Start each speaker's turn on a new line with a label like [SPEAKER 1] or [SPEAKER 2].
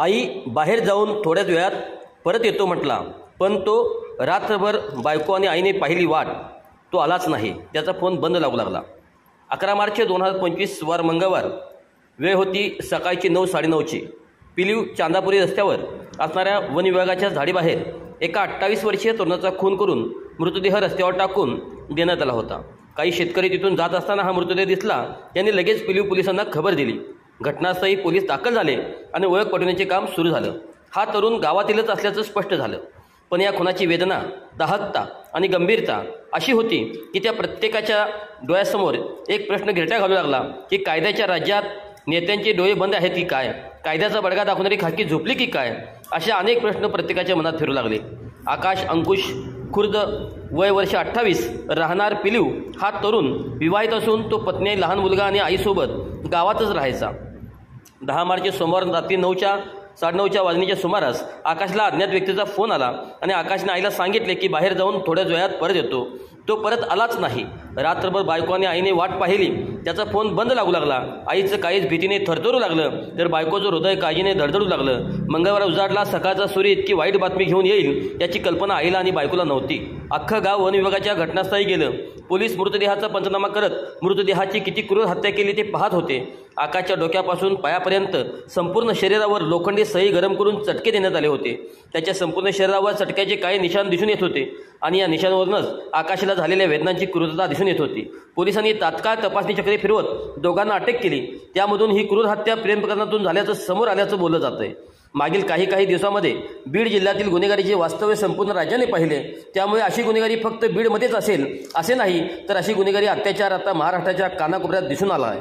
[SPEAKER 1] आई बाहेर जाऊन थोड्याच वेळात परत येतो म्हटला, पण तो रात्रभर बायको आणि आईने पाहिली वाट तो आलाच नाही. त्याचा फोन बंद लागू लागला. 11 मार्च 2025 वार मंगळवार. वेळ होती सकाळची 9:30ची. पिलीव चांदापुरी रस्त्यावर असणाऱ्या वन विभागाच्या झाडीबाहेर एका 28 वर्षीय तरुणाचा खून करून मृतदेह रस्त्यावर टाकून देण्यात आला होता. काही शेतकरी तिथून जात असताना हा मृतदेह दिसला. त्यांनी लगेच पिलीव पोलिसांना खबर दिली. घटनास्थळी पोलीस दाखल झाले आणि ओळख पटवण्याचे काम सुरू झालं. हा तरुण गावातीलच असल्याचं स्पष्ट झालं. पण या खुनाची वेदना, दाहकता आणि गंभीरता अशी होती की त्या प्रत्येकाच्या डोळ्यासमोर एक प्रश्न गिरट्या घालू लागला की कायद्याच्या राज्यात नेत्यांचे डोळे बंद आहेत की काय, कायद्याचा बडगा दाखवणारी खाकी झोपली की काय, अशा अनेक प्रश्न प्रत्येकाच्या मनात फिरू लागले. आकाश अंकुश खुर्द, वय वर्ष 28, राहणार पिलीव हा तरुण विवाहित असून तो पत्नी, लहान मुलगा आणि आईसोबत गावातच राहायचा. 10 मार्च सोमवार रात्री 9:30च्या वाजण्याच्या सुमारास आकाशला अज्ञात व्यक्तीचा फोन आला आणि आकाशने आईला सांगितले की बाहेर जाऊन थोड्याच वेळात परत येतो. तो परत आलाच नाही. रात्रभर बायको आणि आईने वाट पाहिली. त्याचा फोन बंद लागू लागला. आईचं काहीच भीतीने थरथरू लागलं, तर बायकोचं हृदय काळजीने धडधडू लागलं. मंगळवार उजाडला. सकाळचा सूर्य इतकी वाईट बातमी घेऊन येईल याची कल्पना आईला आणि बायकोला नव्हती. अख्खं गाव वन विभागाच्या घटनास्थळी गेलं. पोलीस मृतदेहाचा पंचनामा करत मृतदेहाची किती क्रूर हत्या केली ते पाहत होते. आकाशच्या डोक्यापासून पायापर्यंत संपूर्ण शरीरावर लोखंडी सळी गरम करून चटके देण्यात आले होते. त्याच्या संपूर्ण शरीरावर चटक्याचे काही निशाण दिसून येत होते आणि या निशाणावरूनच आकाशाला झालेल्या वेदनांची क्रूरता दिसून येत होती. पोलिसांनी तात्काळ तपासणी चक्रे फिरवत दोघांना अटक केली. त्यामधून ही क्रूर हत्या प्रेम प्रकरणातून झाल्याचं समोर आल्याचं बोललं जातंय. मागील काही दिवसामध्ये बीड जिल्ह्यातील गुन्हेगारीचे वास्तव्य संपूर्ण राज्याने पाहिले. त्यामुळे अशी गुन्हेगारी फक्त बीडमध्येच असेल असे नाही, तर अशी गुन्हेगारी अत्याचार आता महाराष्ट्राच्या कानाकोपऱ्यात दिसून आला आहे.